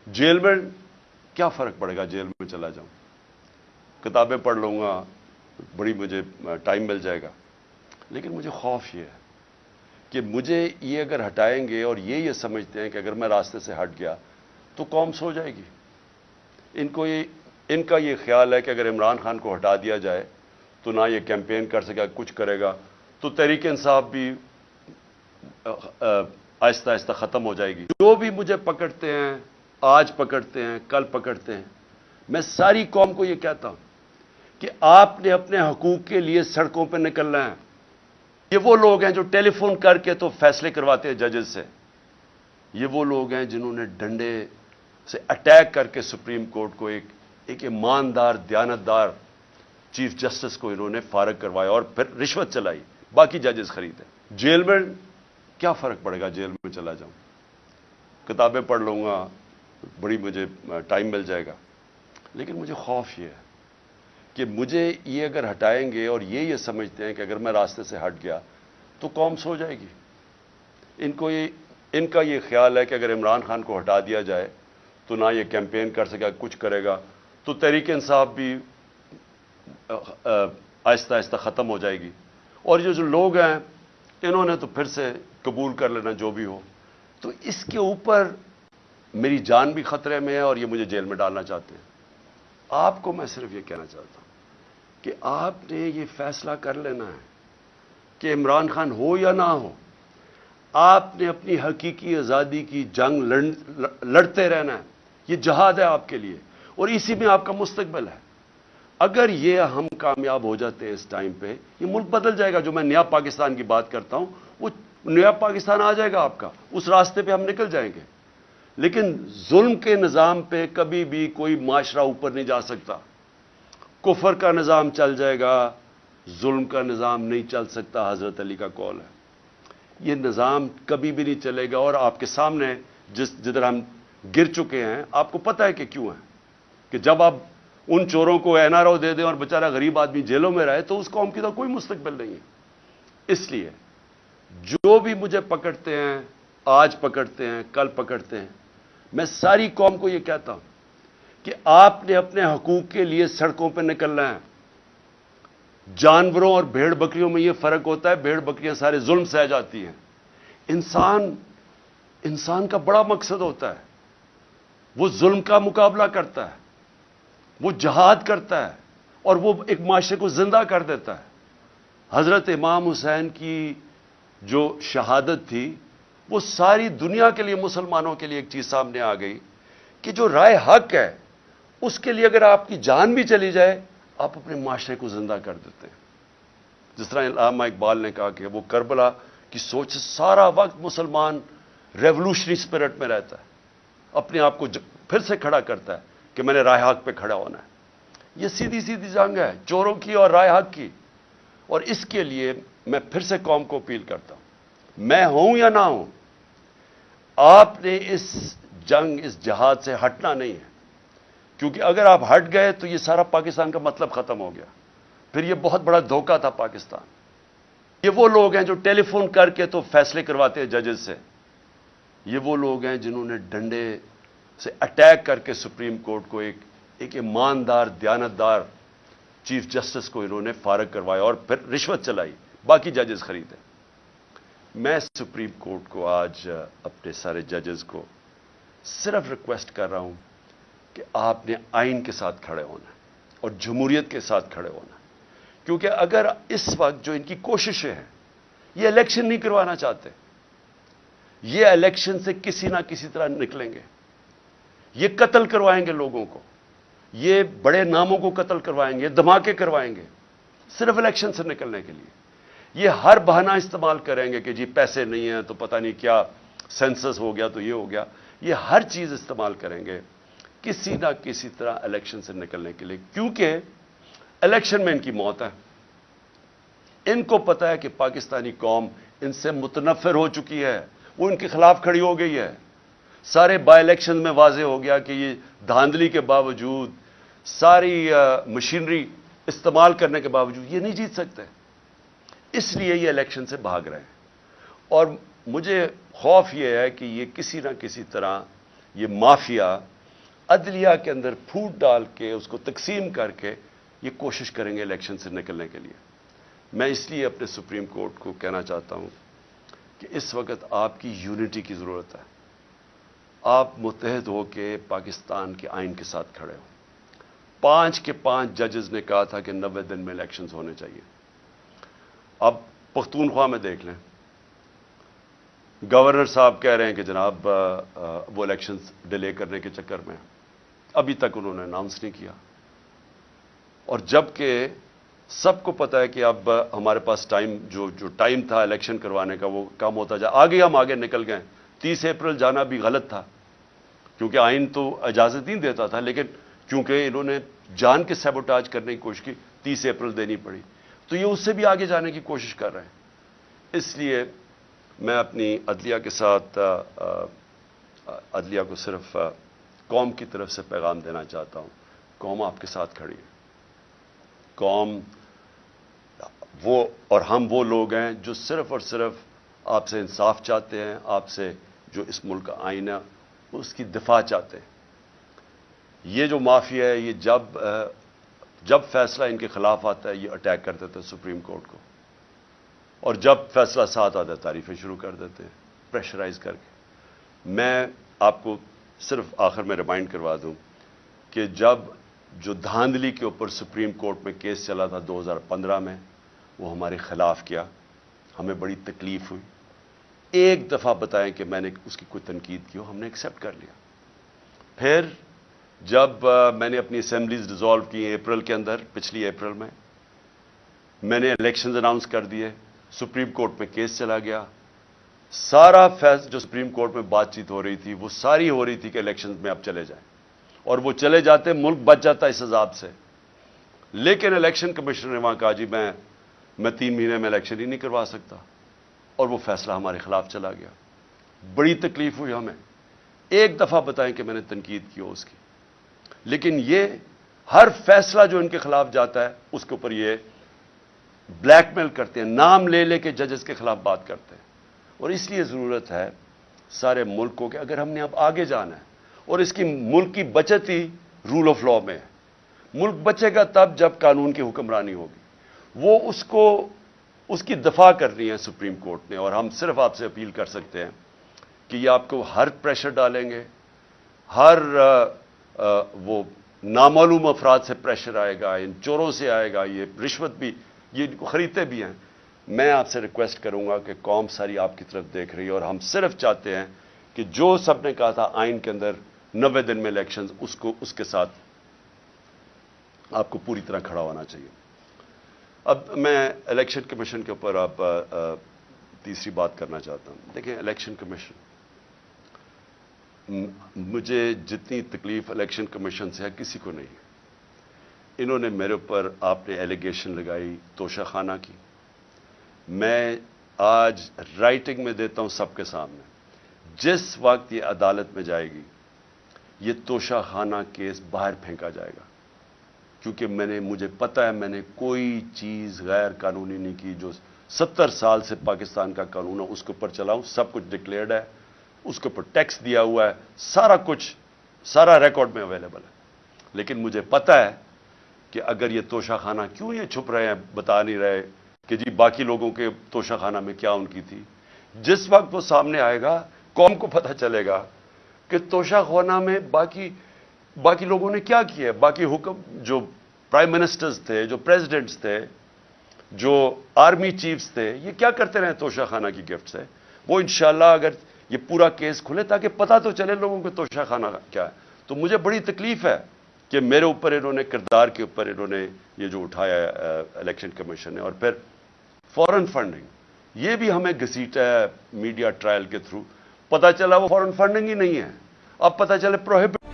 Jail में क्या फ़र्क पड़ेगा, जेल में चला जाऊं, किताबें पढ़ लूँगा, बड़ी मुझे टाइम मिल जाएगा। लेकिन मुझे खौफ ये है कि मुझे ये अगर हटाएंगे और ये समझते हैं कि अगर मैं रास्ते से हट गया तो कौम सो जाएगी। इनका ये ख्याल है कि अगर इमरान खान को हटा दिया जाए तो ना ये कैंपेन कर सकेगा, कुछ करेगा, तो तहरीक इंसाफ भी आहिस्ता आहिस्ता ख़त्म हो जाएगी। जो भी मुझे पकड़ते हैं, आज पकड़ते हैं, कल पकड़ते हैं, मैं सारी कौम को ये कहता हूं कि आपने अपने हकूक के लिए सड़कों पर निकलना है। ये वो लोग हैं जो टेलीफोन करके तो फैसले करवाते हैं जजेस से। ये वो लोग हैं जिन्होंने डंडे से अटैक करके सुप्रीम कोर्ट को एक ईमानदार, दयानतदार चीफ जस्टिस को इन्होंने फारग करवाया और फिर रिश्वत चलाई, बाकी जजेस खरीदे। जेल में क्या फ़र्क पड़ेगा, जेल में चला जाऊं, किताबें पढ़ लूँगा, बड़ी मुझे टाइम मिल जाएगा। लेकिन मुझे खौफ ये है कि मुझे ये अगर हटाएंगे और ये समझते हैं कि अगर मैं रास्ते से हट गया तो कौम सो जाएगी। इनका ये ख्याल है कि अगर इमरान खान को हटा दिया जाए तो ना ये कैंपेन कर सकेगा, कुछ करेगा, तो तहरीक इंसाफ भी आहिस्ता आहिस्ता ख़त्म हो जाएगी। और ये जो लोग हैं इन्होंने तो फिर से कबूल कर लेना जो भी हो। तो इसके ऊपर मेरी जान भी खतरे में है और ये मुझे जेल में डालना चाहते हैं। आपको मैं सिर्फ ये कहना चाहता हूं कि आपने ये फैसला कर लेना है कि इमरान खान हो या ना हो, आपने अपनी हकीकी आज़ादी की जंग लड़ते रहना है। ये जहाद है आपके लिए और इसी में आपका मुस्तकबिल है। अगर ये हम कामयाब हो जाते हैं इस टाइम पे, ये मुल्क बदल जाएगा। जो मैं नया पाकिस्तान की बात करता हूं, वो नया पाकिस्तान आ जाएगा आपका, उस रास्ते पे हम निकल जाएंगे। लेकिन जुल्म के निज़ाम पे कभी भी कोई माशरा ऊपर नहीं जा सकता। कुफर का निज़ाम चल जाएगा, जुल्म का निज़ाम नहीं चल सकता। हज़रत अली का कौल है, ये निज़ाम कभी भी नहीं चलेगा। और आपके सामने जिधर हम गिर चुके हैं, आपको पता है कि क्यों है, कि जब आप उन चोरों को एनआरओ दे दें और बेचारा गरीब आदमी जेलों में रहे तो उस कौम की तो कोई मुस्तकबिल नहीं है। इसलिए जो भी मुझे पकड़ते हैं, आज पकड़ते हैं, कल पकड़ते हैं, मैं सारी कौम को यह कहता हूं कि आपने अपने हकूक के लिए सड़कों पर निकलना है। जानवरों और भेड़ बकरियों में यह फर्क होता है, भेड़ बकरियां सारे जुल्म सह जाती हैं। इंसान का बड़ा मकसद होता है, वो जुल्म का मुकाबला करता है, वो जहाद करता है और वो एक माशरे को जिंदा कर देता है। हजरत इमाम हुसैन की जो शहादत थी, वो सारी दुनिया के लिए, मुसलमानों के लिए एक चीज सामने आ गई कि जो राय हक है उसके लिए अगर आपकी जान भी चली जाए, आप अपने माशरे को जिंदा कर देते हैं। जिस तरह अल्लामा इकबाल ने कहा कि वो करबला की सोच से सारा वक्त मुसलमान रेवोल्यूशनरी स्पिरिट में रहता है, अपने आप को फिर से खड़ा करता है कि मैंने राय हक पे खड़ा होना है। ये सीधी सीधी जंग है चोरों की और राय हक की। और इसके लिए मैं फिर से कौम को अपील करता हूं, मैं हूं या ना हूं, आपने इस जंग, इस जहाद से हटना नहीं है। क्योंकि अगर आप हट गए तो ये सारा पाकिस्तान का मतलब खत्म हो गया। फिर ये बहुत बड़ा धोखा था पाकिस्तान। ये वो लोग हैं जो टेलीफोन करके तो फैसले करवाते हैं जजेस से। ये वो लोग हैं जिन्होंने डंडे से अटैक करके सुप्रीम कोर्ट को एक ईमानदार, दयानतदार चीफ जस्टिस को इन्होंने फारग करवाया और फिर रिश्वत चलाई, बाकी जजेस खरीदे। मैं सुप्रीम कोर्ट को आज, अपने सारे जजेस को सिर्फ रिक्वेस्ट कर रहा हूं कि आपने आइन के साथ खड़े होना है और जमहूरियत के साथ खड़े होना है। क्योंकि अगर इस वक्त जो इनकी कोशिशें हैं, ये इलेक्शन नहीं करवाना चाहते, ये इलेक्शन से किसी ना किसी तरह निकलेंगे। ये कत्ल करवाएंगे लोगों को, ये बड़े नामों को कत्ल करवाएंगे, धमाके करवाएंगे सिर्फ इलेक्शन से निकलने के लिए। ये हर बहाना इस्तेमाल करेंगे कि जी पैसे नहीं है तो पता नहीं क्या सेंसस हो गया तो ये हो गया। ये हर चीज इस्तेमाल करेंगे किसी ना किसी तरह इलेक्शन से निकलने के लिए, क्योंकि इलेक्शन में इनकी मौत है। इनको पता है कि पाकिस्तानी कौम इनसे मुतनफिर हो चुकी है, वो इनके खिलाफ खड़ी हो गई है। सारे बाई इलेक्शन में वाजे हो गया कि ये धांधली के बावजूद, सारी मशीनरी इस्तेमाल करने के बावजूद ये नहीं जीत सकते। इसलिए ये इलेक्शन से भाग रहे हैं। और मुझे खौफ ये है कि ये किसी ना किसी तरह ये माफिया عدلیہ کے اندر پھوٹ ڈال کے اس کو تقسیم کر کے یہ کوشش کریں گے الیکشن سے نکلنے کے لیے. میں اس لیے اپنے سپریم کورٹ کو کہنا چاہتا ہوں کہ اس وقت آپ کی یونٹی کی ضرورت ہے. آپ متحد ہو کے پاکستان کے آئین کے ساتھ کھڑے ہو. 5 کے 5 ججز نے کہا تھا کہ 90 دن میں الیکشنز ہونے چاہیے. اب پختونخوا میں دیکھ لیں, گورنر صاحب کہہ رہے ہیں کہ جناب وہ الیکشنز ڈیلے کرنے کے چکر میں ابھی تک انہوں نے اناؤنس نہیں کیا. اور جبکہ سب کو پتا ہے کہ اب ہمارے پاس ٹائم جو ٹائم تھا الیکشن کروانے کا وہ کم ہوتا جا, ہم آگے نکل گئے. 30 اپریل جانا بھی غلط تھا کیونکہ آئین تو اجازت نہیں دیتا تھا, لیکن کیونکہ انہوں نے جان کے سیبوٹاج کرنے کی کوشش کی 30 اپریل دینی پڑی. تو یہ اس سے بھی آگے جانے کی کوشش کر رہے ہیں. اس لیے میں اپنی عدلیہ کے ساتھ عدلیہ کو صرف قوم کی طرف سے پیغام دینا چاہتا ہوں. قوم آپ کے ساتھ کھڑی ہے. قوم وہ اور ہم وہ لوگ ہیں جو صرف اور صرف آپ سے انصاف چاہتے ہیں, آپ سے جو اس ملک کا آئین ہے اس کی دفاع چاہتے ہیں. یہ جو مافیا ہے یہ جب فیصلہ ان کے خلاف آتا ہے یہ اٹیک کر دیتے ہیں سپریم کورٹ کو, اور جب فیصلہ ساتھ آتا ہے تعریفیں شروع کر دیتے ہیں پریشرائز کر کے. میں آپ کو صرف آخر میں ریمائنڈ کروا دوں کہ جب جو دھاندلی کے اوپر سپریم کورٹ میں کیس چلا تھا 2015 میں, وہ ہمارے خلاف کیا, ہمیں بڑی تکلیف ہوئی. ایک دفعہ بتائیں کہ میں نے اس کی کوئی تنقید کی ہو, ہم نے ایکسیپٹ کر لیا. پھر جب میں نے اپنی اسمبلیز ڈیزالو کی اپریل کے اندر, پچھلی اپریل میں نے الیکشنز اناؤنس کر دیے, سپریم کورٹ میں کیس چلا گیا. سارا جو سپریم کورٹ میں بات چیت ہو رہی تھی وہ ساری ہو رہی تھی کہ الیکشنز میں اب چلے جائیں, اور وہ چلے جاتے ملک بچ جاتا اس عذاب سے. لیکن الیکشن کمیشنر نے وہاں کہا جی میں 3 مہینے میں الیکشن ہی نہیں کروا سکتا, اور وہ فیصلہ ہمارے خلاف چلا گیا. بڑی تکلیف ہوئی ہمیں. ایک دفعہ بتائیں کہ میں نے تنقید کی ہو اس کی, لیکن یہ ہر فیصلہ جو ان کے خلاف جاتا ہے اس کے اوپر یہ بلیک میل کرتے ہیں, نام لے لے کے ججز کے خلاف بات کرتے ہیں. اور اس لیے ضرورت ہے سارے ملک کو کہ اگر ہم نے اب آگے جانا ہے, اور اس کی ملک کی بچت ہی رول آف لا میں ہے. ملک بچے گا تب جب قانون کی حکمرانی ہوگی. وہ اس کی دفاع کرنی ہے سپریم کورٹ نے, اور ہم صرف آپ سے اپیل کر سکتے ہیں کہ یہ آپ کو ہر پریشر ڈالیں گے, ہر وہ نامعلوم افراد سے پریشر آئے گا, ان چوروں سے آئے گا, یہ رشوت بھی یہ خریدتے بھی ہیں. میں آپ سے ریکویسٹ کروں گا کہ قوم ساری آپ کی طرف دیکھ رہی ہے, اور ہم صرف چاہتے ہیں کہ جو سب نے کہا تھا آئین کے اندر 90 دن میں الیکشنز, اس کے ساتھ آپ کو پوری طرح کھڑا ہونا چاہیے. اب میں الیکشن کمیشن کے اوپر آپ تیسری بات کرنا چاہتا ہوں. دیکھیں الیکشن کمیشن, مجھے جتنی تکلیف الیکشن کمیشن سے ہے کسی کو نہیں ہے. انہوں نے میرے اوپر آپ نے ایلیگیشن لگائی توشہ خانہ کی. میں آج رائٹنگ میں دیتا ہوں سب کے سامنے, جس وقت یہ عدالت میں جائے گی یہ توشہ خانہ کیس باہر پھینکا جائے گا, کیونکہ مجھے پتہ ہے میں نے کوئی چیز غیر قانونی نہیں کی. جو 70 سال سے پاکستان کا قانون ہے اس کے اوپر چلاؤں, سب کچھ ڈکلیئرڈ ہے, اس کے اوپر ٹیکس دیا ہوا ہے, سارا کچھ سارا ریکارڈ میں اویلیبل ہے. لیکن مجھے پتہ ہے کہ اگر یہ توشہ خانہ کیوں یہ چھپ رہے ہیں, بتا نہیں رہے کہ جی باقی لوگوں کے توشہ خانہ میں کیا ان کی تھی. جس وقت وہ سامنے آئے گا قوم کو پتہ چلے گا کہ توشہ خانہ میں باقی لوگوں نے کیا کیا ہے. باقی حکم جو پرائم منسٹرز تھے, جو پریزیڈنٹس تھے, جو آرمی چیفز تھے, یہ کیا کرتے رہے توشہ خانہ کی گفٹ سے. وہ انشاءاللہ اگر یہ پورا کیس کھلے تاکہ پتہ تو چلے لوگوں کو توشہ خانہ کیا ہے. تو مجھے بڑی تکلیف ہے کہ میرے اوپر انہوں نے کردار کے اوپر انہوں نے یہ جو اٹھایا ہے الیکشن کمیشن نے. اور پھر فورن فنڈنگ, یہ بھی ہمیں گھسیٹا ہے میڈیا ٹرائل کے تھرو. پتہ چلا وہ فورن فنڈنگ ہی نہیں ہے, اب پتہ چلے پروہیبٹ